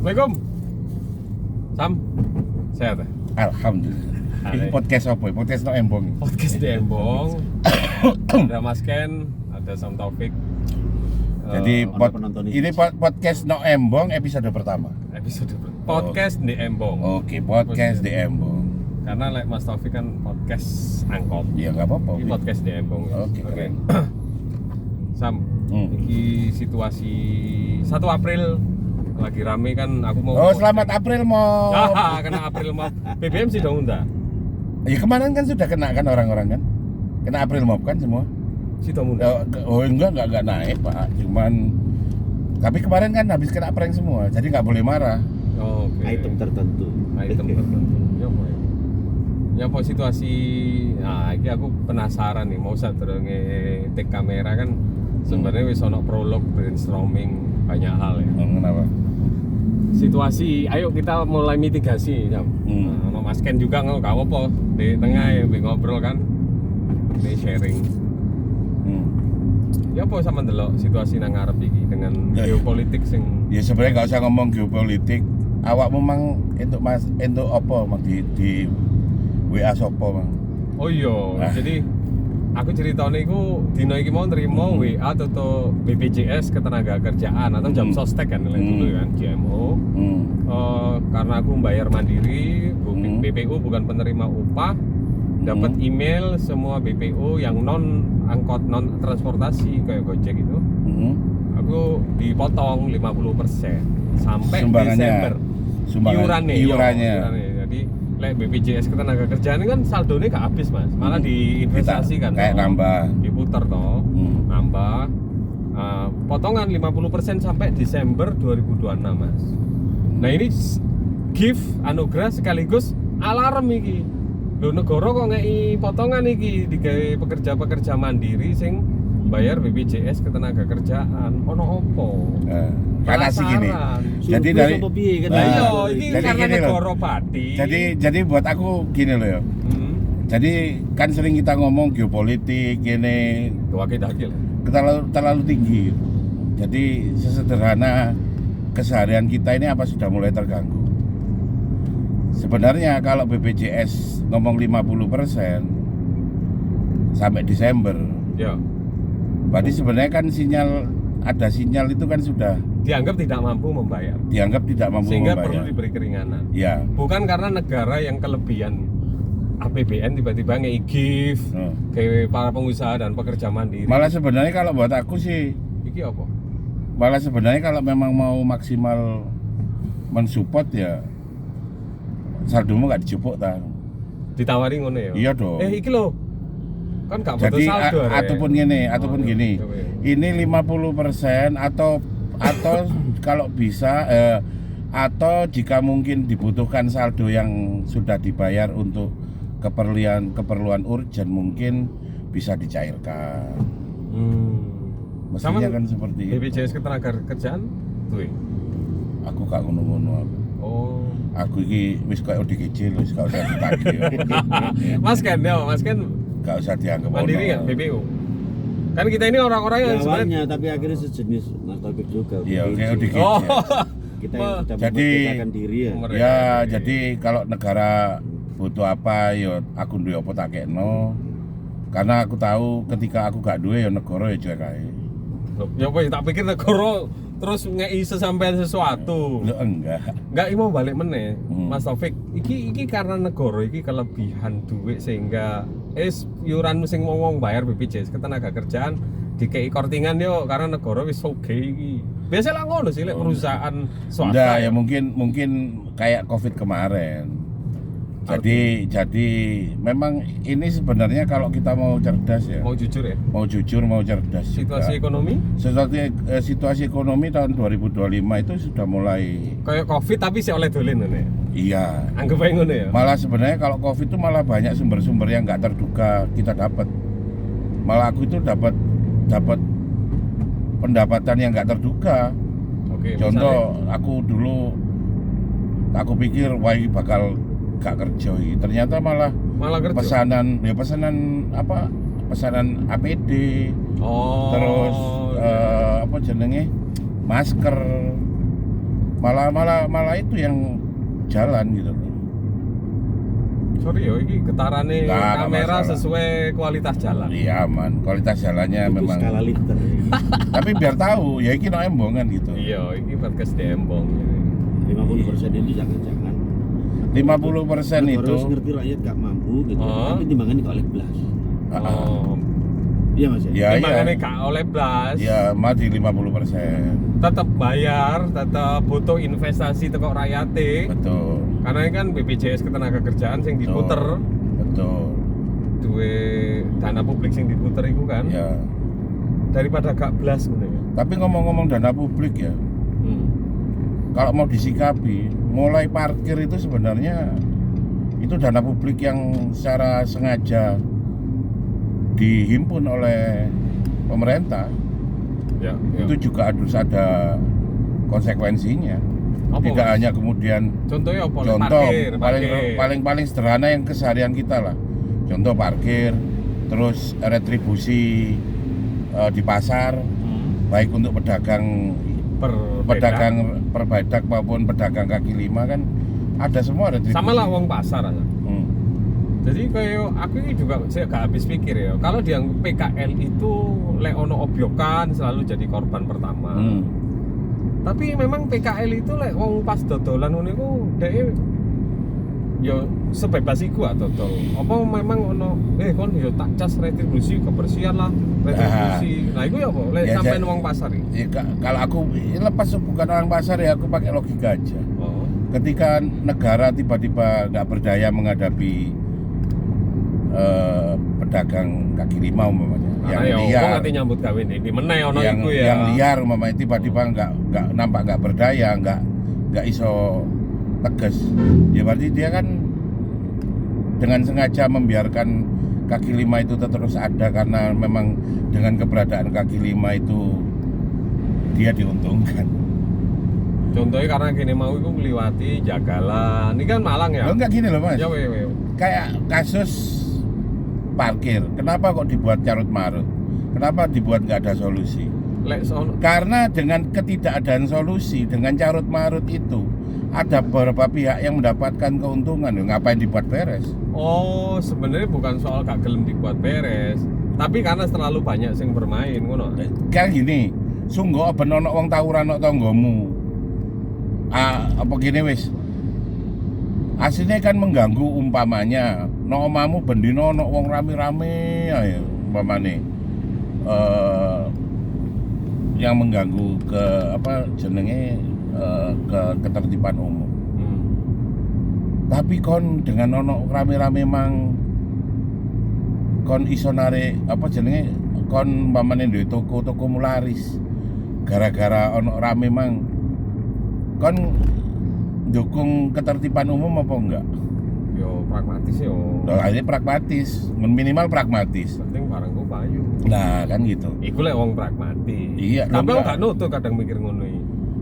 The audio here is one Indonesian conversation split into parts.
Assalamualaikum. Sam, sehat ya? Alhamdulillah. Ini Hai. podcast apa? Podcast no embong. Podcast di Embong. Ada Mas Ken, ada Sam Taufik. Jadi penonton ini podcast no embong episode pertama. Episode podcast di Embong. Oke, podcast di embong. Karena Mas Taufik kan podcast angkot. Ya nggak apa-apa. Ini podcast di Embong. Ya. Oke, keren. Sam, ini situasi 1 April lagi rame kan aku mau. Oh, selamat April mau. Kena April mau. BBM sih dong enggak? Ya kemarin kan sudah kena kan orang-orang kan? Kena April Mop kan semua? Si Tomunda. Oh enggak naik Pak. Cuman tapi kemarin kan habis kena prank semua, jadi nggak boleh marah. Oh, oke. item tertentu. Item tertentu. Ya apa ya? Ya apa situasi. Nah, ini aku penasaran nih mau sadurunge take kamera kan sebenarnya wis ono prolog brainstorming banyak hal ya. Kenapa? Situasi, ayo kita mulai mitigasi ya. Nah, Mas Ken juga nggak apa di tengah ya ngobrol kan. Ini sharing. Ya apa sama delok situasi nang ngarep iki dengan Ya, geopolitik sing Ya sebenarnya nggak usah ngomong geopolitik. Awakmu mang entuk apa mang di WA sopo mang? Oh iya, Nah. jadi aku ceritanya itu dino iki mau nerima WA atau BPJS Ketenagakerjaan atau jam sostek kan dulu kan JMO. Karena aku bayar mandiri, BPU bukan penerima upah, dapat email semua BPU yang non angkot non transportasi kayak Gojek itu, aku dipotong 50% sampai Sumbangannya. Desember. Iurannya. Iurannya. Jadi lek BPJS Ketenagakerjaan ini kan saldonya gak habis mas, malah diinvestasikan, Kayak nambah. diputar toh, nambah. Potongan 50% sampai Desember 2026 mas. Nah ini gift anugerah sekaligus alarm iki. Lho negara kok ngei potongan iki digawe pekerja-pekerja mandiri sing bayar BPJS Ketenagakerjaan. Ono opo? Karena sih gini. Penasaran. Jadi dari Lah Nah, iya, ini jadi karena gini loh. negara pati. Jadi buat aku gini loh ya. Jadi kan sering kita ngomong geopolitik ini Tua kita gila. terlalu tinggi. Jadi sesederhana keseharian kita ini apa sudah mulai terganggu. Sebenarnya kalau BPJS ngomong 50% sampai Desember, Ya, berarti sebenarnya kan ada sinyal itu kan sudah dianggap tidak mampu membayar. dianggap tidak mampu Sehingga membayar. perlu diberi keringanan. Ya. Bukan karena negara yang kelebihan APBN tiba-tiba ngei gift ke para pengusaha dan pekerja mandiri. Malah sebenarnya kalau buat aku sih, Iki apa? malah sebenarnya kalau memang mau maksimal mensupport ya saldomu nggak dijupuk ta. Ditawari ngono ya. Iya dong. Iki lho. Kan gak butuh Jadi saldo. Rek. ataupun gini. Coba ya. Ini 50% atau kalau bisa atau jika mungkin dibutuhkan saldo yang sudah dibayar untuk keperluan urgent mungkin bisa dicairkan. Mestinya Sama kan seperti itu. BPJS Ketenagakerjaan tuh. Aku gak ngono-ngono aku. Oh. Aku iki wis koyo ODGJ wis gak usah ditagih. Mas Ken, ya, Mas Ken Gak usah dianggap mandiri ono. nggak BPU? Kan kita ini orang-orang yang sebenarnya. Awalnya tapi akhirnya sejenis narkotik juga. Iya, BPJS. kayak ODGJ. Oh. Kita yang sudah Jadi- memerdekakan diri ya. Mereka Ya, sendiri. jadi kalau negara butuh apa ya aku duwe apa tak kekno. Karena aku tahu ketika aku gak duwe ya negara ya cuek ae. Loh, ya apa ya, tak pikir negara terus ngei sesampean sesuatu. Loh enggak. Enggak, ini mau balik meneh, Hmm. Mas Taufik. Iki karena negara iki kelebihan duit sehingga iuran sing wong bayar BPJS Ketenagakerjaan dikei kortingan yo karena negara wis oke iki. Biasa lah ngono sih lek perusahaan swasta. Enggak, ya mungkin kayak Covid kemarin. Jadi memang ini sebenarnya kalau kita mau cerdas ya. Mau jujur ya, Mau jujur, mau cerdas situasi juga. ekonomi Situasi ekonomi tahun 2025 itu sudah mulai kayak Covid tapi sih oleh dolen ngene. iya. Anggap aja ngono ya. Malah sebenarnya kalau Covid itu malah banyak sumber-sumber yang nggak terduga kita dapat. Malah aku itu dapat pendapatan yang nggak terduga. Oke, Contoh aku dulu aku pikir wah ini bakal gak kerja ini. Ternyata malah malah kerja. pesanan APD. Oh. Terus apa jenenge masker malah itu yang jalan gitu loh. Sorry ya, ini getarane Nggak ada kamera masalah. sesuai kualitas jalan. Iya aman, kualitas jalannya Itu memang. skala liter. Tapi biar tahu, ya ini no embongan gitu. Iya, ini podcast Dembong. 50% itu jangan-jangan 50% Negara itu. harus ngerti rakyat gak mampu gitu. Oh. Tapi timbangannya kok oleh belas. Oh, Iya Mas ya? Ya timbangannya iya. gak oleh blas. Ya mati 50%. Tetap bayar, tetap butuh investasi teko rakyate. Betul. Karena ini kan BPJS Ketenagakerjaan sing diputer, Betul. duwe dana publik sing diputer itu kan. Ya. Daripada gak blas ngono ya. Tapi ngomong-ngomong dana publik ya, kalau mau disikapi, mulai parkir itu sebenarnya itu dana publik yang secara sengaja dihimpun oleh pemerintah. Ya, ya. Itu juga harus ada konsekuensinya. Apa, Tidak Mas? hanya kemudian Contohnya apa? contoh Parkir. paling sederhana yang keseharian kita lah. Contoh parkir, terus retribusi di pasar, baik untuk pedagang perbadak maupun pedagang kaki lima kan ada semua retribusi. Sama lah wong pasar aja. Hmm. Jadi kayak aku ini juga saya gak habis pikir ya. Kalau dianggap PKL itu lek ono obyokan selalu jadi korban pertama. Hmm. Tapi memang PKL itu lek wong pas dodolan ngono iku dhek ya sebebas iku dodol. Apa memang ono kon ya tak cas retribusi kebersihan lah, retribusi. Nah, iku ya apa? Lek Ya, sampean wong pasar iki. Ya, kalau aku lepas bukan orang pasar ya aku pakai logika aja. Oh. Ketika negara tiba-tiba nggak berdaya menghadapi pedagang kaki lima umpamanya Karena ya wong ngerti nyambut gawe di meneh ono iku ya. yang liar umpamanya tiba-tiba nggak nampak nggak berdaya nggak iso tegas ya berarti dia kan dengan sengaja membiarkan kaki lima itu terus ada karena memang dengan keberadaan kaki lima itu dia diuntungkan. Contohnya karena gini mau iku ngliwati jagalan. Ini kan Malang ya. Lo nggak gini loh Mas, Ya we. kayak kasus parkir kenapa kok dibuat carut marut, kenapa dibuat nggak ada solusi? Lek sono Karena dengan ketidakadaan solusi, dengan carut marut itu ada beberapa pihak yang mendapatkan keuntungan. Ngapain dibuat beres? oh sebenarnya bukan soal gak gelem dibuat beres, tapi karena terlalu banyak sing bermain ngono. Kayak gini, sungguh ben ono wong tawuran kok tanggomu. Apa gini wis? Aslinya kan mengganggu umpamanya. No omamu bendino ono wong rame-rame ae umpamane. Yang mengganggu ke apa jenenge ke ketertiban umum. Tapi kon dengan ono rame-rame mang kon iso narik apa jenenge kon umpamane duwe toko-toko mularis. Gara-gara ono rame mang kon dukung ketertiban umum apa enggak? Yo pragmatis yo. Nah, ini pragmatis, minimal pragmatis. Penting barangku payu. Nah, kan gitu. Iku lek wong pragmatis. Iya, Tapi enggak. wong gak nutuh kadang mikir ngono iki.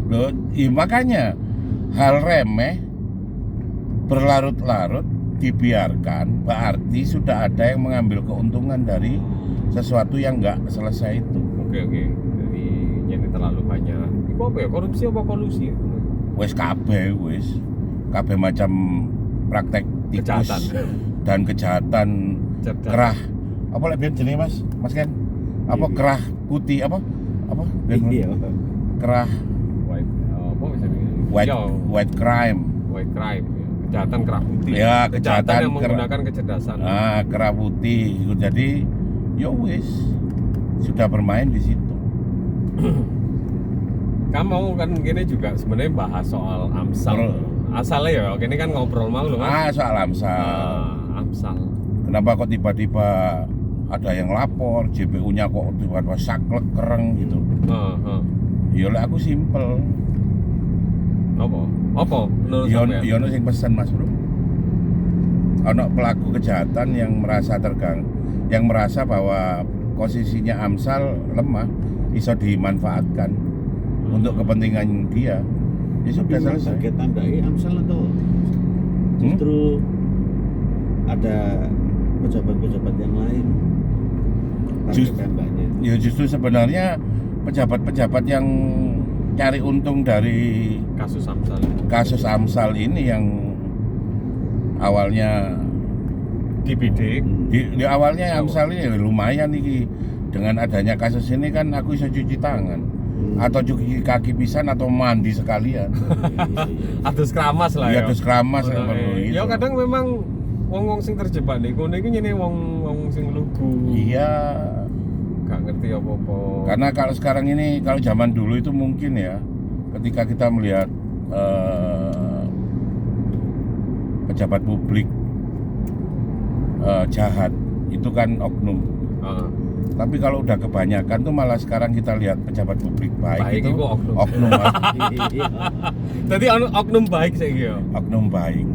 Loh, makanya hal remeh berlarut-larut dibiarkan berarti sudah ada yang mengambil keuntungan dari sesuatu yang enggak selesai itu. Oke. Jadi jadi terlalu banyak. Iku apa ya? Korupsi apa kolusi? Wes kabeh macam praktek tikus Kejahatan. dan kejahatan Cerdas. kerah apa lek ben jenenge Mas Ken apa Iya. kerah putih apa ben Iya. kerah White apa misalnya? white Yo, white crime white crime. Ya. Kejahatan kerah putih. Ya, Kejahatan kejahatan yang menggunakan kecerdasan. kerah putih jadi ya wis sudah bermain di situ. Kamu kan gini juga sebenarnya bahas soal AMSAL. Asalnya ya, gini kan ngobrol mau loh kan. Soal AMSAL. AMSAL. Kenapa kok tiba-tiba ada yang lapor JPU-nya kok tiba-tiba saklek kereng gitu. Ya lek aku simpel. Apa? Menurut sampean? Yono sing pesen Mas Bro. Ono pelaku kejahatan yang merasa yang merasa bahwa posisinya AMSAL lemah, iso dimanfaatkan untuk kepentingan dia. Ya sudah selesai. Target tandai AMSAL atau justru ada pejabat-pejabat yang lain target tandanya? Ya justru sebenarnya pejabat-pejabat yang cari untung dari kasus Amsal ini yang awalnya dibidik. di awalnya Amsal ini lumayan nih, dengan adanya kasus ini kan aku bisa cuci tangan atau cuci kaki pisan atau mandi sekalian. Adus keramas lah ya. Adus keramas yang perlu itu. Ya kadang memang wong sing terjebak nih, kono iki nyene wong sing lugu. Iya. Gak ngerti apa-apa. Karena kalau sekarang ini, kalau zaman dulu itu mungkin ya, ketika kita melihat pejabat publik jahat, itu kan oknum. Tapi kalau udah kebanyakan tuh malah sekarang kita lihat pejabat publik baik itu oknum. Jadi oknum baik saya gitu. Oknum baik.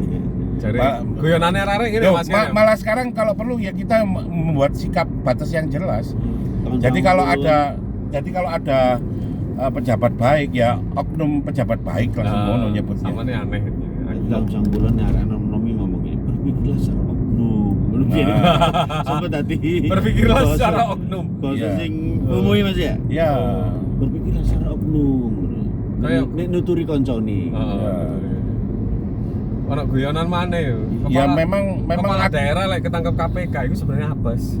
Jadi guyonane arek ngene Mas. Malah sekarang kalau perlu ya kita membuat sikap batas yang jelas. Jadi kalau ada pejabat baik ya oknum pejabat baik langsung ngono nyebutnya. Samane aneh. Dalam sambulan arek nomi ngomong ini, berpikirlah secara oknum. Sampai tadi berpikirlah secara oknum. Bahasa sing umum Mas ya? Iya. Berpikirlah secara oknum. Nek nuturi koncone. Ono guyonan mana ya? Ya memang kepala daerah lek ketangkep KPK itu sebenarnya apes.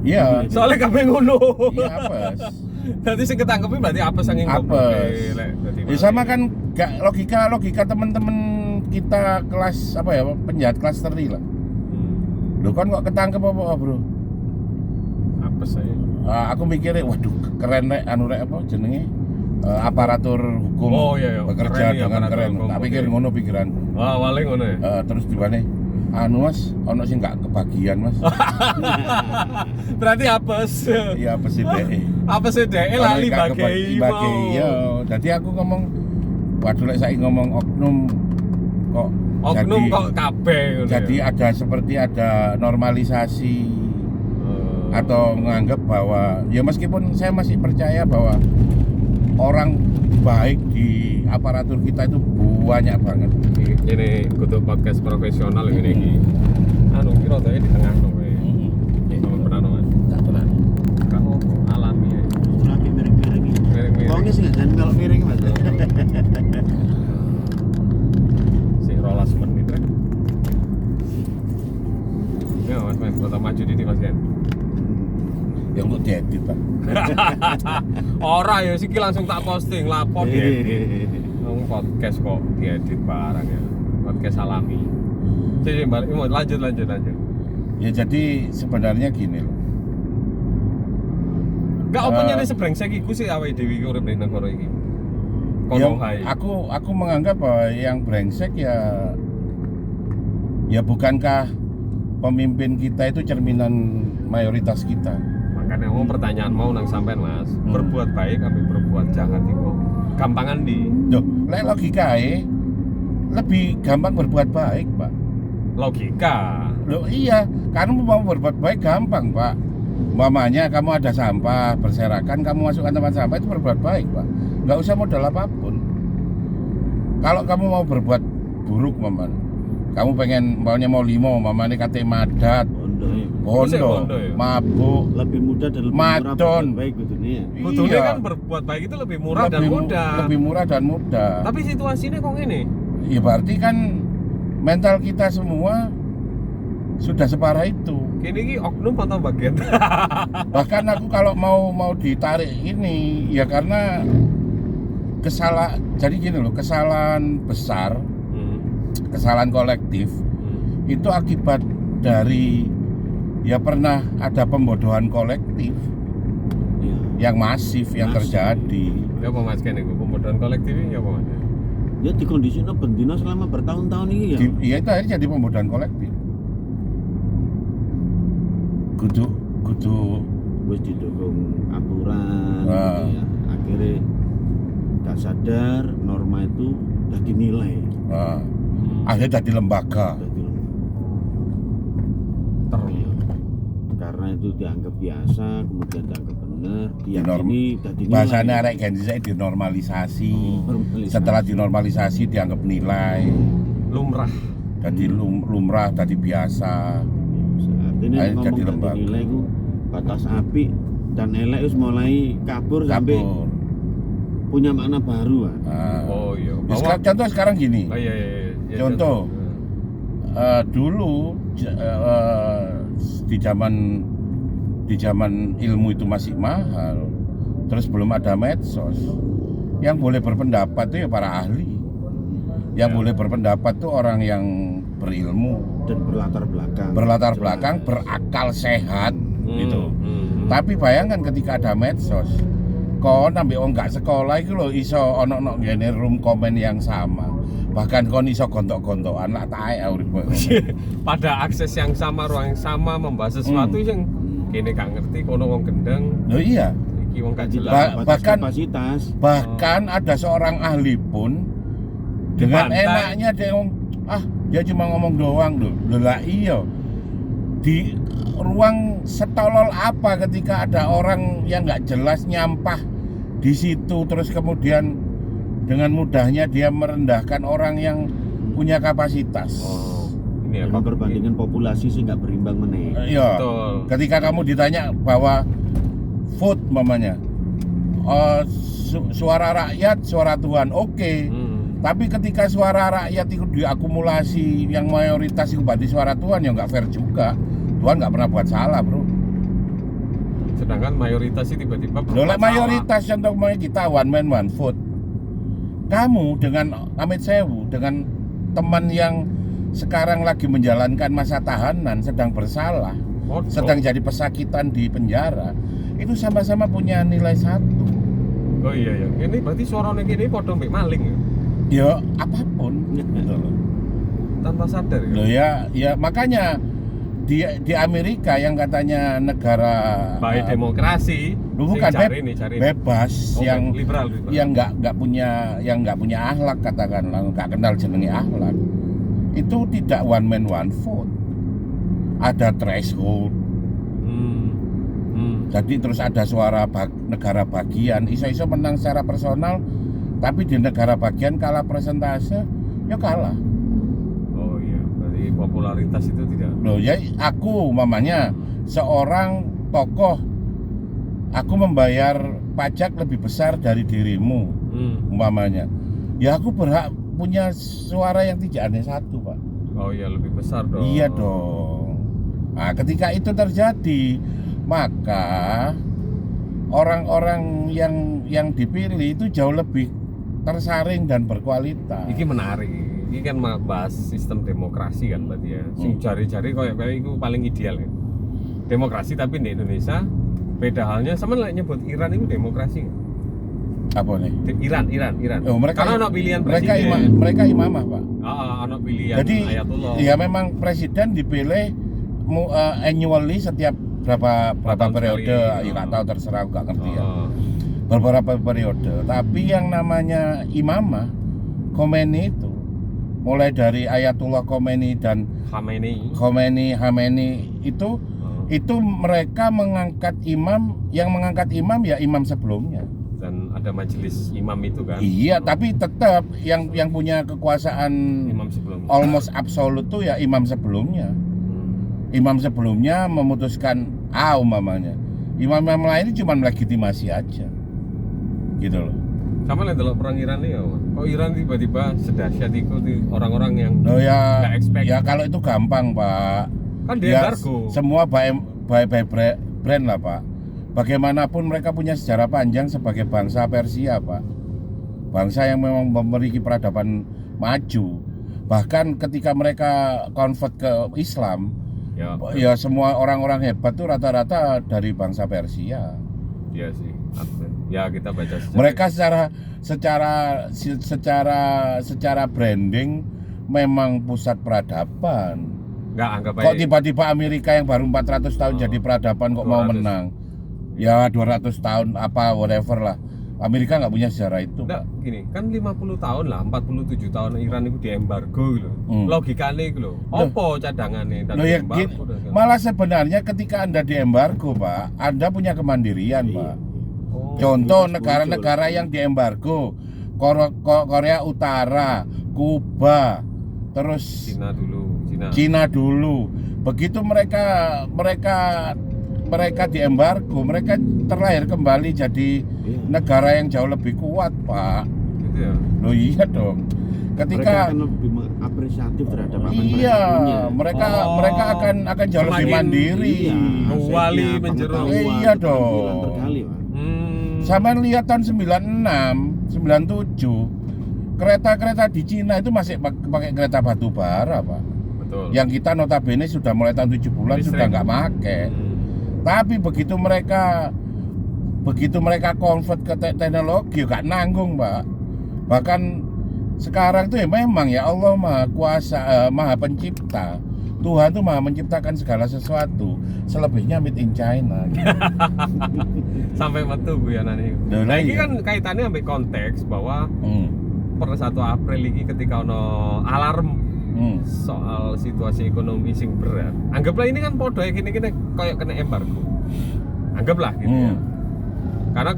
Iya. Soalnya kabeh ngono. Iya apes. Berarti sing ketangkep berarti apes saking apes. Ya sama kan gak logika teman-teman kita kelas apa ya, penjahat kelas teri lah. Loh kan kok ketangkep apa bro? Apes saya. Aku mikirnya waduh keren rek anu rek apa jenenge? Aparatur hukum bekerja dengan keren. Tak pikir ngono pikiranku. Awalnya ngono ya. Terus dibane anu Mas, ono sing gak kebagian Mas. Berarti apes. Iya apes sih dhek. Apes sih dhek lali bagi. Iya, jadi aku ngomong waduh lek saiki ngomong oknum kok oknum jadi, kok kabeh ngono. Jadi ada seperti ada normalisasi atau menganggap bahwa ya meskipun saya masih percaya bahwa orang baik di aparatur kita itu banyak banget. Ini kudu podcast profesional ini iki. Anu kira tae di tengah to kowe. Sama benar Mas. Tak benar. Kamu alami ya. Lagi miring-miring. Miring-miring. Wong sing jan kalau miring Mas. Si 12 menit rek. Ya Mas, foto maju di Mas kan. Ya untuk diedit Pak. Ora ya siki langsung tak posting lapor diedit. Ngomong podcast kok diedit barang ya. Podcast alami. Jadi balik lanjut. Ya jadi sebenarnya gini loh. Gak opennya nih sebrengsek iku sih awake dhewe iki urip ning negara iki. Kono hae. Aku menganggap bahwa yang brengsek ya bukankah pemimpin kita itu cerminan mayoritas kita. Makanya mau pertanyaan mau nang sampean Mas, berbuat baik sampai berbuat jahat itu gampangan di. Loh, lek logikae lebih gampang berbuat baik, Pak. Logika. Loh iya, kamu mau berbuat baik gampang, Pak. Umpamanya kamu ada sampah berserakan, kamu masukkan tempat sampah itu berbuat baik, Pak. Nggak usah modal apapun. Kalau kamu mau berbuat buruk, Maman, kamu pengen mau limo, mamane kate madat, bondo, mabuk, lebih mudah dan lebih madon, baik dunia. Betulnya kan berbuat baik itu lebih murah dan mudah. Lebih murah dan mudah. Tapi situasinya kok ini? Ya berarti kan mental kita semua sudah separah itu. Kini oknum atau bagian? Bahkan aku kalau mau ditarik ini ya karena jadi gini loh, kesalahan besar, kesalahan kolektif itu akibat dari ya pernah ada pembodohan kolektif yang masif yang terjadi. Ya apa Mas Ken itu pembodohan kolektif ya apa Mas? Ya di kondisinya bendina selama bertahun-tahun ini ya. Iya itu akhirnya jadi pembodohan kolektif. Kudu wis didukung aturan gitu ya. Akhirnya gak sadar norma itu udah dinilai. Akhirnya jadi lembaga. Karena itu dianggap biasa, kemudian dianggap benar, diyakini udah dinilai. Bahasanya arek Gen Z dinormalisasi. Setelah dinormalisasi dianggap nilai. Lumrah. Jadi lumrah, jadi biasa. Artinya ngomong jadi nilai itu batas api dan elek wis mulai kabur sampai punya makna baru, Pak. Oh iya. Contoh sekarang gini. Oh iya iya. iya. Contoh. Dulu di zaman ilmu itu masih mahal, terus belum ada medsos, yang boleh berpendapat itu ya para ahli, yang boleh berpendapat tuh orang yang berilmu Dan berlatar belakang berakal sehat gitu. Tapi bayangkan ketika ada medsos, kon ambek wong gak sekolah itu loh iso ono ngene room comment yang sama. Bahkan kon iso gontok-gontokan lah tae urip. Pada akses yang sama, ruang yang sama, membahas sesuatu yang kene gak ngerti, kono wong gendeng, Loh iya. iki wong gak jelas. kapasitas. Bahkan ada seorang ahli pun dengan Dibantai. enaknya dia cuma ngomong doang loh. Lah iya. Di ruang setolol apa ketika ada orang yang nggak jelas nyampah di situ, terus kemudian dengan mudahnya dia merendahkan orang yang punya kapasitas. Oh, ini Ya, apa? memperbandingkan populasi sih nggak berimbang meneh. Iya. Betul. Ketika kamu ditanya bahwa vote mamanya, suara rakyat, suara Tuhan, oke. Tapi ketika suara rakyat itu diakumulasi yang mayoritas itu berarti suara Tuhan, ya nggak fair juga. Tuhan nggak pernah buat salah, bro. Sedangkan mayoritas sih tiba-tiba Loh, berbuat mayoritas contoh kita one man one vote. Kamu dengan Amit Sewu, dengan teman yang sekarang lagi menjalankan masa tahanan, sedang bersalah, salah. sedang jadi pesakitan di penjara, itu sama-sama punya nilai 1. Oh iya iya. Ini berarti suaranya gini podo mbek maling ya. Ya apapun gitu loh. Tanpa sadar ya. Loh ya makanya di Amerika yang katanya negara Baik demokrasi. Lu bukan cari nih. bebas, Oh, yang liberal. yang nggak punya akhlak, katakanlah nggak kenal jenenge akhlak, itu tidak one man one vote, ada threshold. Jadi terus ada suara negara bagian, iso-iso menang secara personal, tapi di negara bagian kalah persentase ya kalah. Oh iya, berarti popularitas itu tidak. Loh ya, aku mamanya seorang tokoh, aku membayar pajak lebih besar dari dirimu umpamanya, ya aku berhak punya suara yang tidak hanya 1, Pak. Oh iya, lebih besar dong. Iya dong. Nah, ketika itu terjadi, maka orang-orang yang dipilih itu jauh lebih tersaring dan berkualitas. Iki menarik. Ini kan bahas sistem demokrasi kan berarti ya. Sing jari-jari kayak itu paling ideal ya. Demokrasi tapi di Indonesia beda halnya sama lah nyebut Iran itu demokrasi. Apa nih? Iran. Oh, Karena ada pilihan presiden. Mereka imamah, Pak. Ada pilihan Jadi Ayatullah. ya memang presiden dipilih annually setiap berapa tahun periode, sekali. ya nggak tahu, terserah, nggak ngerti ya. Beberapa periode. Tapi yang namanya imamah Khomeini itu mulai dari Ayatullah Khomeini dan Khamenei itu mereka mengangkat imam, yang mengangkat imam ya imam sebelumnya. Dan ada majelis imam itu kan. Iya, tapi tetap yang punya kekuasaan Imam sebelumnya. almost absolut tuh ya imam sebelumnya. Imam sebelumnya memutuskan umpamanya. Imam-imam lain itu cuma legitimasi aja. Gitu loh. Sama lah dalam perang Iran nih ya. Kok Iran tiba-tiba sedahsyat itu orang-orang yang Loh ya, nggak expect. ya kalau itu gampang, Pak. Kan Ya, diembargo. semua by brand lah, Pak. Bagaimanapun mereka punya sejarah panjang sebagai bangsa Persia, Pak. Bangsa yang memang memiliki peradaban maju. Bahkan ketika mereka convert ke Islam, ya semua orang-orang hebat tuh rata-rata dari bangsa Persia. Iya sih. Ya kita baca sejarah. Mereka secara branding memang pusat peradaban. Nggak anggap Kok aja. tiba-tiba Amerika yang baru 400 tahun jadi peradaban kok mau 200. menang? Ya 200 tahun apa whatever lah. Amerika nggak punya sejarah itu. Nggak, gini, kan 50 tahun lah, 47 tahun Iran itu diembargo gitu. Logikanya itu loh. Apa cadangannya dan Loh ya, diembargo dan segala- malah sebenarnya ketika Anda diembargo, Pak, Anda punya kemandirian, Iya. Pak. Oh, Contoh muncul. negara-negara yang diembargo, Korea Utara, Kuba, terus Cina dulu, Cina dulu. Begitu mereka mereka diembargo, mereka terlahir kembali jadi negara yang jauh lebih kuat, Pak. Gitu ya. Loh iya dong. Mereka Ketika akan lebih apresiatif terhadap apa yang iya, mereka punya. mereka akan jauh lebih Semakin mandiri. Iya, Kewali asetnya, menjeruk. pengetahuan, Iya keterampilan dong. tergali, Pak. Sama lihat tahun 96, 97 kereta-kereta di Cina itu masih pakai kereta batu bara, Pak. Betul. Yang kita notabene sudah mulai tahun 7 bulan Listrik. sudah nggak pakai. Tapi begitu mereka convert ke teknologi nggak nanggung, Pak. Bahkan sekarang tuh ya memang ya Allah Maha Kuasa, Maha Pencipta. Tuhan tuh Maha menciptakan segala sesuatu. Selebihnya made in China. Sampai metu guyonan iki. Loh, Nah, ini iya. kan kaitannya sampai konteks bahwa Hmm. per 1 April ini ketika ono alarm Hmm. soal situasi ekonomi sing berat. Anggaplah ini kan podo gini-gini kayak kena embargo. Anggaplah gitu ya. Karena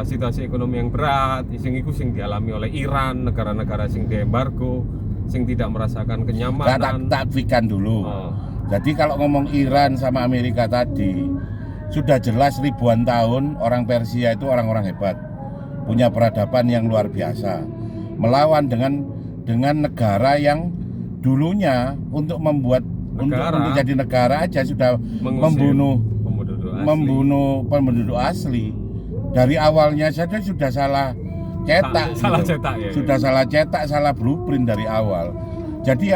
situasi ekonomi yang berat, sing iku sing dialami oleh Iran, negara-negara sing diembargo, sing tidak merasakan kenyamanan. Takfikan dulu. Oh. Jadi kalau ngomong Iran sama Amerika tadi, sudah jelas ribuan tahun orang Persia itu orang-orang hebat, punya peradaban yang luar biasa, melawan dengan negara yang dulunya untuk untuk jadi negara aja sudah Mengusir membunuh penduduk asli. Dari awalnya saja sudah salah cetak, salah gitu. cetak ya. Sudah salah cetak, salah blueprint dari awal. Jadi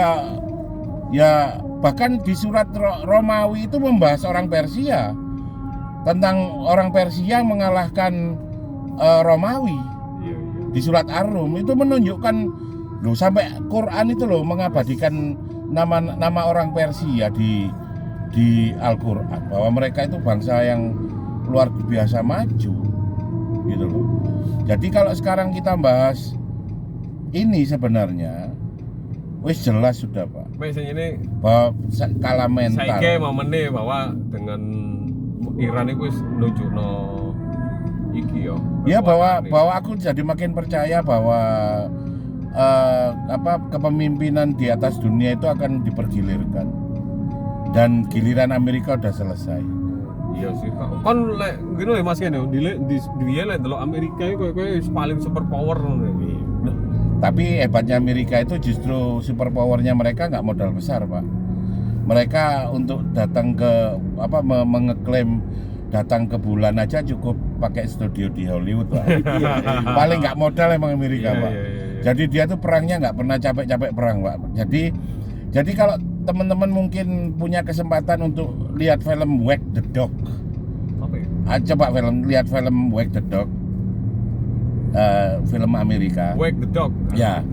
ya bahkan di surat Romawi itu membahas orang Persia, tentang orang Persia mengalahkan Romawi. Iya. Di surat Ar-Rum itu menunjukkan loh, sampai Quran itu loh mengabadikan nama orang Persia di Al-Quran, bahwa mereka itu bangsa yang luar biasa maju gitu loh. Jadi kalau sekarang kita bahas ini sebenarnya wis jelas sudah, Pak, Biasanya ini bahwa skala mental. saya mau meneh bahwa dengan Iran itu nunjukno iki yo. Ya bahwa aku jadi makin percaya bahwa kepemimpinan di atas dunia itu akan dipergilirkan, dan giliran Amerika udah selesai. Iya sih, kan lek gini Mas Ken di dia lek delok Amerika itu kayak paling super power ngono. Tapi hebatnya Amerika itu justru super powernya mereka nggak modal besar, Pak. Mereka untuk datang ke mengeklaim datang ke bulan aja cukup pakai studio di Hollywood, Pak. Paling nggak modal emang Amerika, Pak. Jadi dia tuh perangnya nggak pernah capek-capek perang, Pak. Jadi kalau teman-teman mungkin punya kesempatan untuk lihat film Wag the Dog. Apa ya? Coba lihat film Wag the Dog. Film Amerika. Wag the Dog. Ya,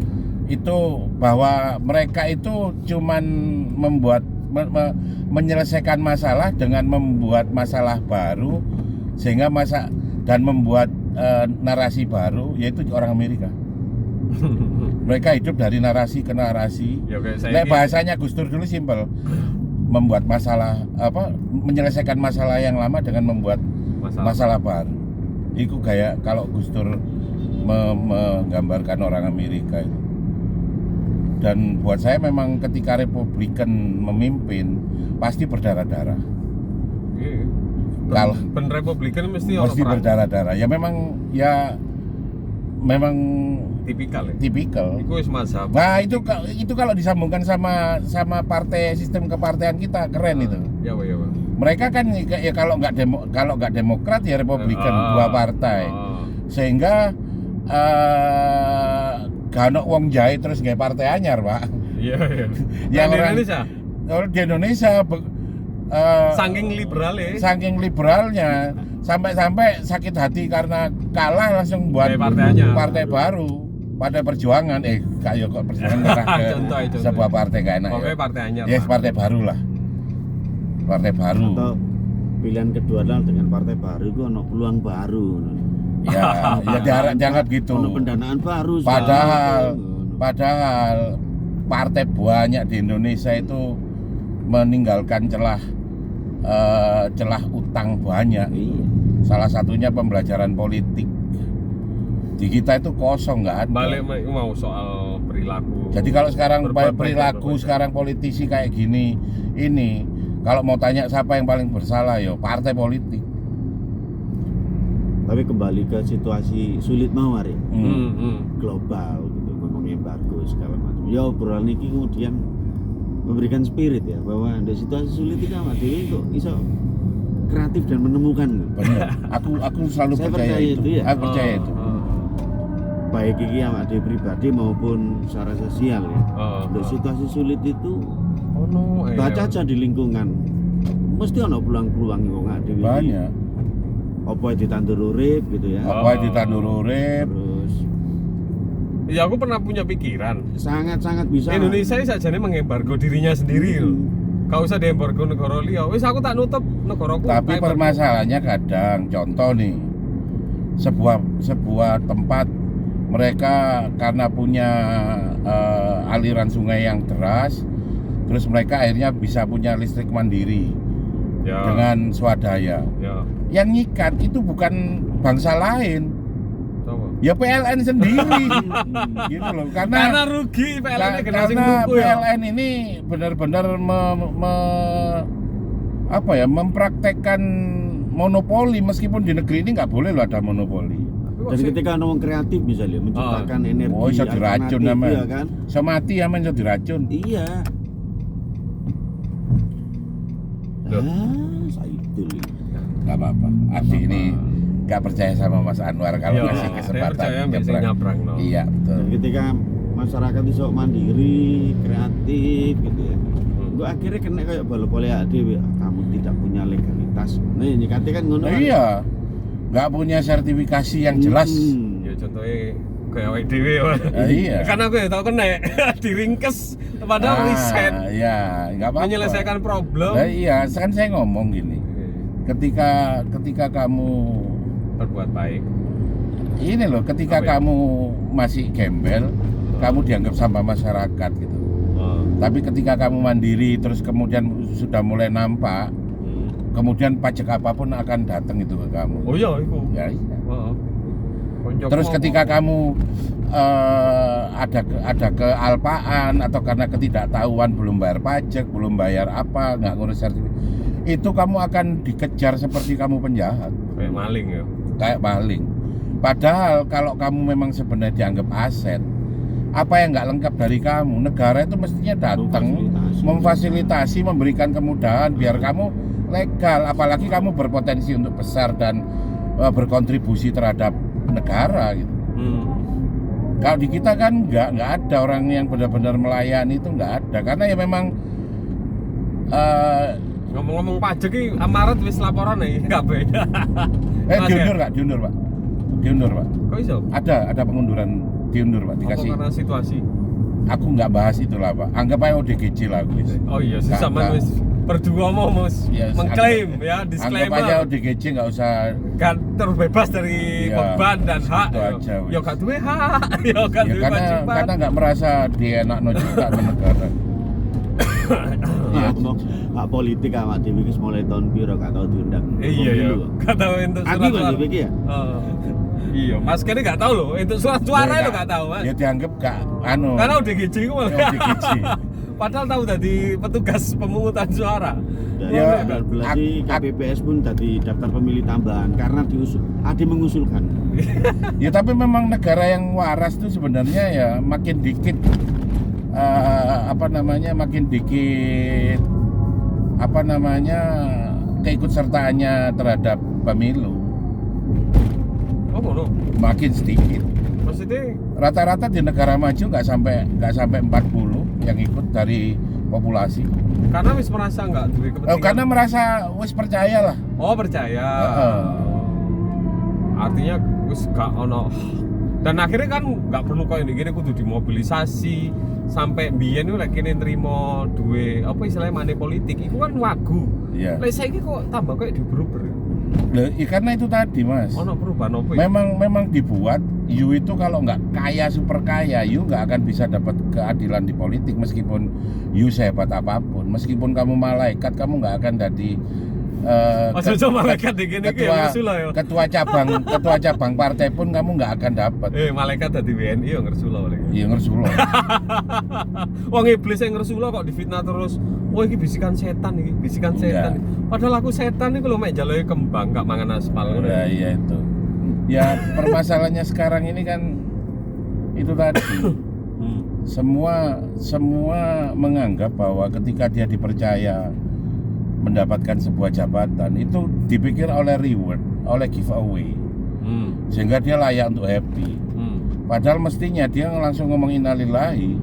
itu bahwa mereka itu cuman menyelesaikan masalah dengan membuat masalah baru, sehingga membuat narasi baru, yaitu orang Amerika. Mereka hidup dari narasi ke narasi. Ya, okay, Bahasanya Gus Dur dulu simpel, membuat menyelesaikan masalah yang lama dengan membuat masalah baru. Itu kayak kalau Gus Dur menggambarkan orang Amerika itu. Dan buat saya memang ketika Republikan memimpin pasti berdarah-darah. Iya. Kalau Ben Republikan mesti berdarah-darah. Ya memang tipikal ya. tipikal. Iku wis mazhab. Nah, itu kalau disambungkan sama partai, sistem kepartean kita keren itu. Ya, Pak. Mereka kan ya kalau nggak Demokrat ya Republikan, dua partai. Sehingga gak ono wong jahe terus nggak partai anyar, Pak. Iya. Yang Di orang Indonesia di Indonesia saking liberalnya sampai sakit hati karena kalah langsung buat partai baru, Partai Perjuangan. Kayak kok Perjuangan merah ke Contoh. sebuah partai gak enak. Pokoknya partai anyar. Yes, partai baru lah. Partai baru. Atau pilihan kedua adalah dengan partai baru itu ono peluang baru. Ya dianggap gitu. Ono pendanaan baru. Padahal partai banyak di Indonesia itu meninggalkan celah utang banyak. Iya. Salah satunya pembelajaran politik. Di kita itu kosong, nggak ada. Balik mau soal perilaku. Jadi kalau sekarang Berbagai. sekarang politisi kayak gini, ini Kalau mau tanya siapa yang paling bersalah, yo partai politik. Tapi kembali ke situasi sulit mau hari Hmm. global gitu, ngomong embargo segala macam. Ya obrolan ini kemudian memberikan spirit ya bahwa di situasi sulit itu awak dhewe kok iso kreatif dan menemukan. Benar. Aku selalu Saya percaya percaya itu. itu, ya. Aku percaya itu. Baik iki awak dhewe pribadi maupun secara sosial ya. Untuk situasi sulit itu baca aja di lingkungan. Mesti ada peluang-peluang wong awak dhewe. Banyak. Apa ditandur urip gitu ya. Apa ditandur urip? Terus Ya aku pernah punya pikiran. sangat-sangat bisa. Indonesia ini sajane mengembargo dirinya sendiri loh. Gak usah diembargo negara liya. Wis aku tak nutup negaraku. Tapi tak embargo. permasalahannya kadang, contoh nih, sebuah tempat mereka karena punya aliran sungai yang deras, terus mereka akhirnya bisa punya listrik mandiri Ya. dengan swadaya. Ya. Yang nyikat itu bukan bangsa lain, Coba. ya PLN sendiri, gitu loh. Karena rugi PLN generasi karena nuku ya. PLN ini benar-benar mempraktekkan monopoli, meskipun di negeri ini nggak boleh loh ada monopoli. Dan ketika ngomong kreatif misalnya menciptakan energi Oh, bisa diracun alternatif, namanya. ya kan? Bisa mati ya, bisa diracun. Iya. Loh. Saidul. Nggak apa-apa. Adi ini nggak percaya sama Mas Anwar kalau Ya, kasih saya kesempatan percaya biasanya nyabrang, no. Iya betul. Dan ketika masyarakat itu mandiri, kreatif gitu ya. Gue akhirnya kena kayak bal-bal ya dhewe, kamu tidak punya legalitas. Nah, nyikati kan ngono. Nah, iya, nggak punya sertifikasi yang jelas. Ya contohnya kayak awake dhewe ya. Iya. Karena aku ya tau kena diringkes padahal riset Iya, nggak apa-apa. menyelesaikan problem. Nah, iya, kan saya ngomong gini. Ketika kamu Berbuat baik. ini loh, ketika Apa ya? kamu masih gembel, kamu dianggap sampah masyarakat gitu. Tapi ketika kamu mandiri, terus kemudian sudah mulai nampak, kemudian pajak apapun akan datang itu ke kamu. Oh iya, itu. Ya, iya. Koncoku Terus ngomong. ketika kamu ada kealpaan atau karena ketidaktahuan belum bayar pajak, belum bayar apa, nggak ngurus sertifikat, itu kamu akan dikejar seperti kamu penjahat, kayak maling ya. kayak maling. Padahal kalau kamu memang sebenarnya dianggap aset, apa yang nggak lengkap dari kamu, negara itu mestinya datang memfasilitasi, memberikan kemudahan biar kamu legal, apalagi kamu berpotensi untuk besar dan berkontribusi terhadap negara gitu. Kalau di kita kan nggak ada orang yang benar-benar melayani, itu nggak ada, karena ya memang Ngomong-ngomong pajak ini amarat wis laporan nih, enggak beda. diundur Pak, diundur Pak. Kok iso? Ada pengunduran, diundur Pak, Apa dikasih. karena situasi? Aku nggak bahas itulah Pak, anggap aja ODGJ lah wis. Oh iya, sama Nggak. wis berdua mau mus Ya, mengklaim ya, Anggap aja disclaimer. ODGJ nggak usah. Kan terbebas dari Iya, beban dan hak. itu aja, wis. Ya gak duwe hak, ya gak Ya duwe karena kewajiban. nggak merasa dienakno juga ke negara. Ya, hak politik awak dhewe wis mulai tahun piro gak tau diundang. Iya ya, gak tahu untuk Aku surat kan suara. dhewe iki ya. Iya, Mas Kene gak tahu loh, untuk surat suara itu gak tahu Mas. Ya dianggap gak anu. Karena udah GJ ku malah. ODGJ. Padahal tahu tadi petugas pemungutan suara. Dari Ya, 2019 KPPS pun tadi daftar pemilih tambahan karena Adi mengusulkan. Ya tapi memang negara yang waras itu sebenarnya ya makin dikit makin dikit keikutsertaannya terhadap pemilu Oh, no. makin sedikit. Maksudnya Rata-rata di negara maju nggak sampai 40 yang ikut dari populasi. karena wis merasa nggak duwe kepentingan. Karena merasa wis percaya lah. Oh, percaya. Artinya wis gak ono. Dan akhirnya kan nggak perlu koyo gini kudu dimobilisasi sampai biyen itu lagi nerimo duwe apa istilahnya money politik itu kan wagu. Iya. Lah saiki kok tambah kayak diuber-uber. Ya, karena itu tadi Mas. Ono perubahan apa ya? Memang dibuat you itu kalau nggak kaya super kaya, you nggak akan bisa dapat keadilan di politik meskipun you sehebat apapun, meskipun kamu malaikat, kamu nggak akan jadi Ojo malaikat iki iki ya ngersula ya. ketua cabang partai pun kamu nggak akan dapat. Malaikat dadi WNI ya ngersula paling. Iya ngersula. Wong iblis yang ngersula kok difitnah terus. Oh iki bisikan setan iki, bisikan setan. Padahal aku setan iki lho mek jaloke kembang gak mangan aspal ngono. Ya iya itu. Ya permasalahannya sekarang ini kan itu tadi. Semua menganggap bahwa ketika dia dipercaya mendapatkan sebuah jabatan itu dipikir oleh reward, oleh giveaway, sehingga dia layak untuk happy. Padahal mestinya dia langsung ngomong innalillahi,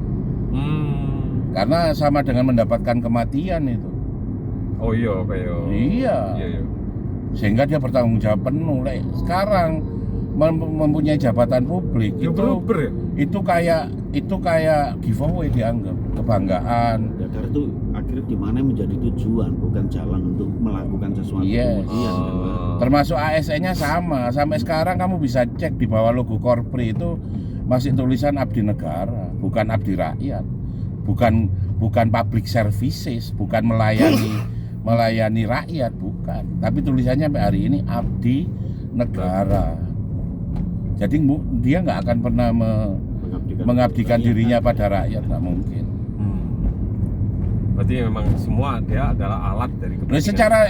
karena sama dengan mendapatkan kematian itu. Oh iya kayak. Iya. Sehingga dia bertanggung jawab penuh. Sekarang mempunyai jabatan publik itu kayak giveaway dianggap kebanggaan. Ya, karena itu akhirnya di mana menjadi tujuan bukan jalan untuk melakukan sesuatu. Yes. Termasuk ASN-nya sama. Sampai sekarang kamu bisa cek di bawah logo Korpri itu masih tulisan abdi negara, bukan abdi rakyat. Bukan public services, bukan melayani rakyat, bukan. Tapi tulisannya sampai hari ini abdi negara. Jadi dia nggak akan pernah mengabdikan dirinya pada rakyat, nggak mungkin. Berarti memang semua dia adalah alat dari kepentingan. Secara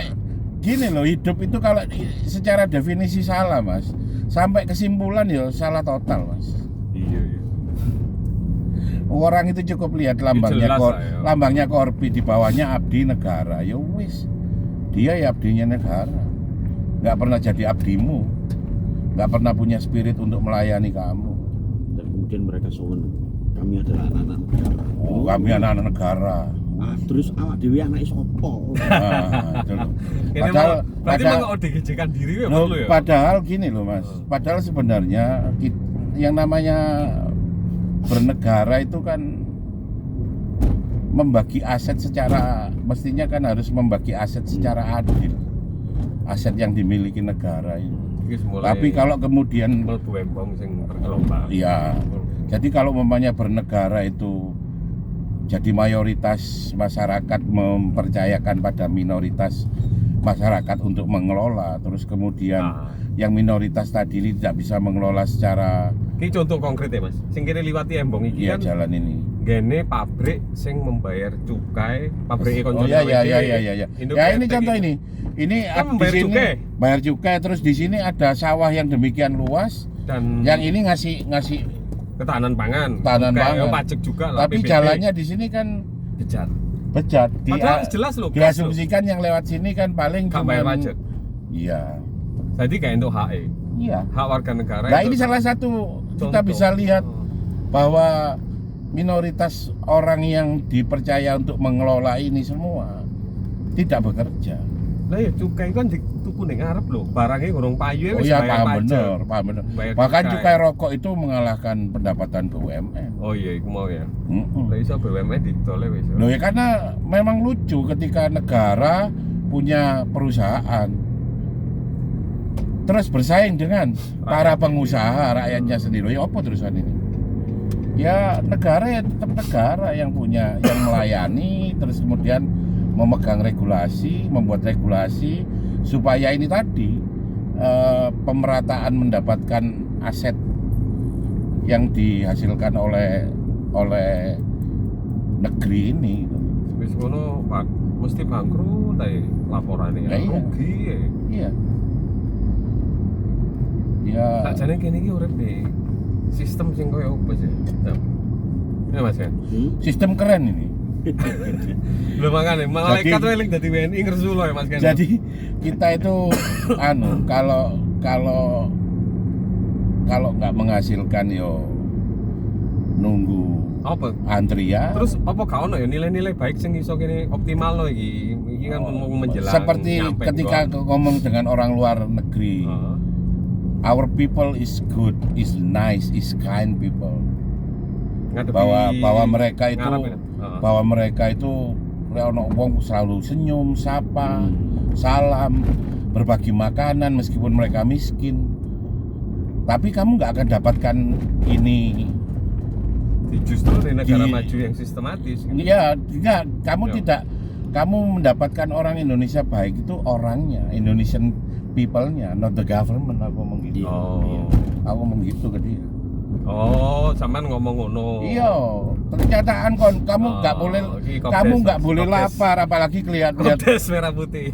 gini loh, hidup itu kalau secara definisi salah mas, sampai kesimpulan ya salah total mas. Iya. Orang itu cukup lihat lambangnya Korpi, di bawahnya abdi negara, ya wis, dia ya abdinya negara, nggak pernah jadi abdimu, nggak pernah punya spirit untuk melayani kamu. Dan kemudian mereka sowan, kami adalah anak-anak negara. Oh, kami anak-anak negara. Terus awak dewi anak sopo. Padahal memang ODGJ-kan diri ya perlu ya. Padahal gini loh mas, padahal sebenarnya yang namanya bernegara itu kan membagi aset mestinya kan harus membagi aset secara adil, aset yang dimiliki negara ini. Tapi kalau kemudian ya, jadi kalau umpamanya bernegara itu jadi mayoritas masyarakat mempercayakan pada minoritas masyarakat untuk mengelola, terus kemudian yang minoritas tadi ini tidak bisa mengelola secara. Ini contoh konkret ya mas, sing kene liwati embong iki kan jalan ini. Gene pabrik sing membayar cukai, pabrik Oh iya. Ya ini contoh ini. Ini kan bayar cukai, terus di sini ada sawah yang demikian luas dan yang ini ngasih ketahanan pangan. Pajak juga lah. Tapi PBB. Jalannya di sini kan bejat. Padahal jelas loh. Diasumsikan yang lewat sini kan paling cuma bayar pajak. Iya. Jadi kayak untuk HE. Iya. Hak warga negara. Nah ini salah satu contoh. Kita bisa lihat bahwa minoritas orang yang dipercaya untuk mengelola ini semua tidak bekerja. Lah ya cukai kan dituku ning arep lho, barangnya gorong payu wis bayar pajak. Paham bener. Bahkan cukai rokok itu mengalahkan pendapatan BUMN. Oh iya, iku mau ya. Lah iso BUMN ditole wis. Loh ya karena memang lucu ketika negara punya perusahaan terus bersaing dengan para pengusaha, rakyatnya sendiri. Ya apa terusan ini? Ya negara ya tetap negara yang punya, yang melayani, terus kemudian memegang regulasi, membuat regulasi supaya ini tadi pemerataan mendapatkan aset yang dihasilkan oleh negeri ini. Wis ngono Pak, mesti bangkrut ae laporane ya. Rugi ya. Iya. Ya. Sakjane kene iki urip nih sistem sing koyo opo sih? Ya Mas ya. Sistem keren ini. Lho makane malaikat weling dadi WNI ngersula ya Mas kan. Jadi kita itu kalau nggak menghasilkan yo nunggu apa antrian. Terus apa gak ono ya nilai-nilai baik sing iso kene optimal lo iki kan mau menjelang seperti ketika ngomong dengan orang luar negeri. Our people is good, is nice, is kind people. Bahwa mereka itu ono wong selalu senyum, sapa, salam, berbagi makanan meskipun mereka miskin. Tapi kamu nggak akan dapatkan ini justru di negara maju yang sistematis. Iya, kamu tidak kamu mendapatkan orang Indonesia baik itu orangnya, Indonesian people-nya, not the government. Aku ngomong gitu. Aku ngomong gitu ke dia. Oh, sampean ngomong ngono. Iya, kenyataan kon kamu nggak boleh, kamu nggak boleh lapar, apalagi lihat Kodes merah putih.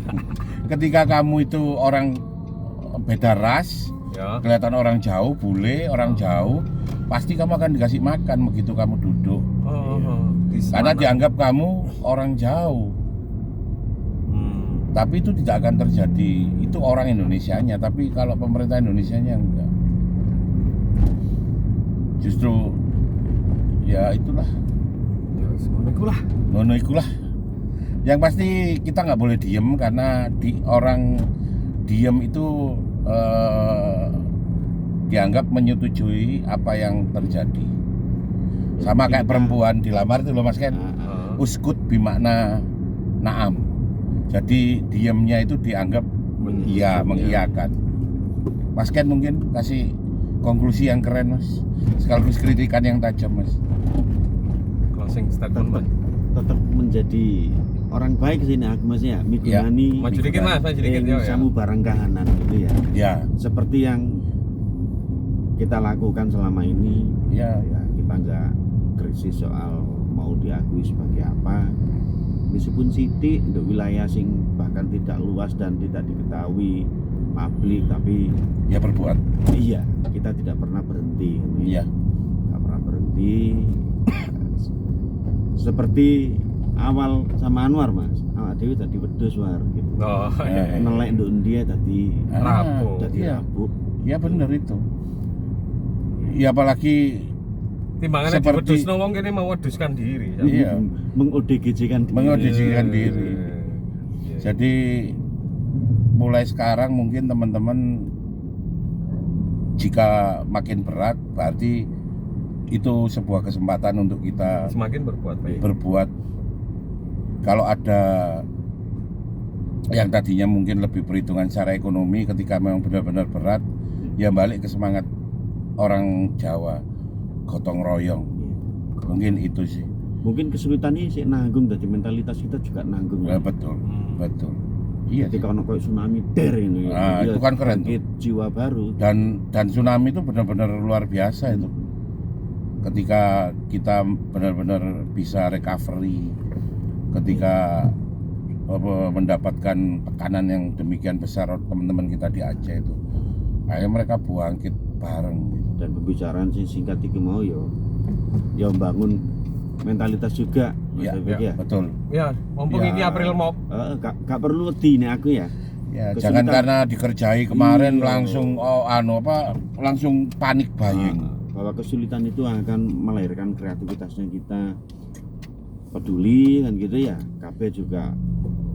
ketika kamu itu orang beda ras, Ya. kelihatan orang jauh, bule orang jauh, pasti kamu akan dikasih makan begitu kamu duduk. Karena dianggap kamu orang jauh. Tapi itu tidak akan terjadi. Itu orang Indonesianya, tapi kalau pemerintah Indonesianya enggak. Justru ya itulah. Ngono ikulah. Yang pasti kita nggak boleh diem, karena orang diem itu dianggap menyetujui apa yang terjadi. Sama kayak perempuan dilamar itu loh Mas Ken. Uskut bimakna naam. Jadi diemnya itu dianggap iya, mengiyakan. Mas Ken mungkin kasih konklusi yang keren Mas, sekaligus kritikan yang tajam Mas. Closing statement Mas. Tetap menjadi orang baik sini aku Mas ya. Migunani. Maju dikit Mas, maju dikit ya. Samu barang kahanan gitu ya. Ya. Seperti yang kita lakukan selama ini. Ya. Kita nggak krisis soal mau diakui sebagai apa. Meskipun sithik untuk wilayah sing bahkan tidak luas dan tidak diketahui publik, tapi Ya berbuat. iya, kita tidak pernah berhenti. Iya. Tidak pernah berhenti. Seperti awal sama Anwar Mas, awak dewi tadi wedhus war gitu. Oh, iya. Nelek nduk dia tadi Rapuh. tadi Iya. rapuh. Ya benar itu. Ya apalagi Timbangannya seperti- diwedusno wong kene mau weduskan diri. Iya. Meng-ODGJ-kan diri. Meng-ODGJ-kan diri. Iya. Jadi mulai sekarang mungkin teman-teman jika makin berat berarti itu sebuah kesempatan untuk kita Semakin berbuat baik. berbuat. Kalau ada yang tadinya mungkin lebih perhitungan secara ekonomi, ketika memang benar-benar berat, ya balik ke semangat orang Jawa, gotong royong. Mungkin itu sih. Mungkin kesulitan ini sih nanggung, jadi mentalitas kita juga nanggung. Ya, betul, betul. Iya. Ketika ono kayak tsunami ini, Nah, itu kan keren tuh. bangkit jiwa baru. Dan tsunami itu benar-benar luar biasa itu. Ketika kita benar-benar bisa recovery, ketika mendapatkan tekanan yang demikian besar teman-teman kita di Aceh itu, akhirnya mereka bangkit bareng. Dan pembicaraan sing singkat iki mau yo bangun mentalitas juga. Mas Taufik, ya. Betul. Ya, mumpung Ya. ini April Mop. Gak perlu wedi nih aku ya. Ya, Kesulitan. jangan karena dikerjai kemarin Iya. langsung langsung panik buying. Bahwa kesulitan itu akan melahirkan kreativitasnya kita, peduli kan gitu ya. KB juga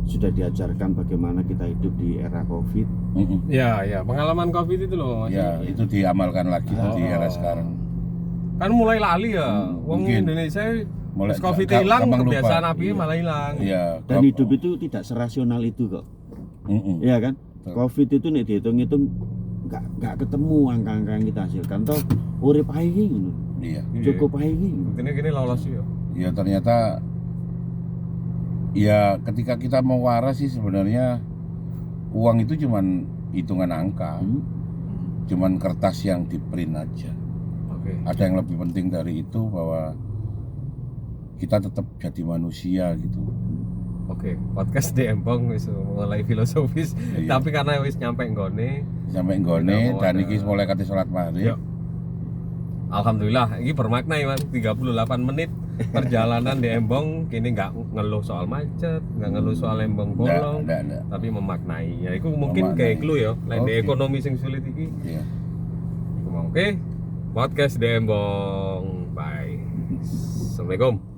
sudah diajarkan bagaimana kita hidup di era Covid. Ya, ya, pengalaman Covid itu loh. Mas. Ya, itu diamalkan lagi di era sekarang. Kan mulai lali ya. Wong mungkin. Indonesia Mulai Covid hilang, gampang lupa. kebiasaan api Iya. malah hilang. Iya. Dan hidup itu tidak serasional itu kok. Iya kan? Betul. Covid itu nih dihitung-hitung nggak ketemu angka-angka yang kita hasilkan. Toh urip ae iki ngono. Iya. Cukup ae iki. Gini lolos ya. Ya ternyata ya ketika kita mau waras sih sebenarnya uang itu cuman hitungan angka, cuman kertas yang di print aja. Oke. Ada yang lebih penting dari itu, bahwa kita tetap jadi manusia gitu. Oke, podcast di Embong wis mulai filosofis, Iya. tapi karena wis nyampe nggone, Sampai nggone Tidak mau dan ada- iki mulai kate salat maghrib. Yuk. Alhamdulillah, ini bermakna ya, 38 menit perjalanan di Embong, kini nggak ngeluh soal macet, nggak ngeluh soal Embong bolong, Nggak. tapi memaknai. Ya, itu mungkin Memaknai. kayak clue ya, lain di Oke. ekonomi sing sulit iki. Iya. Oke, podcast di Embong, bye. Assalamualaikum.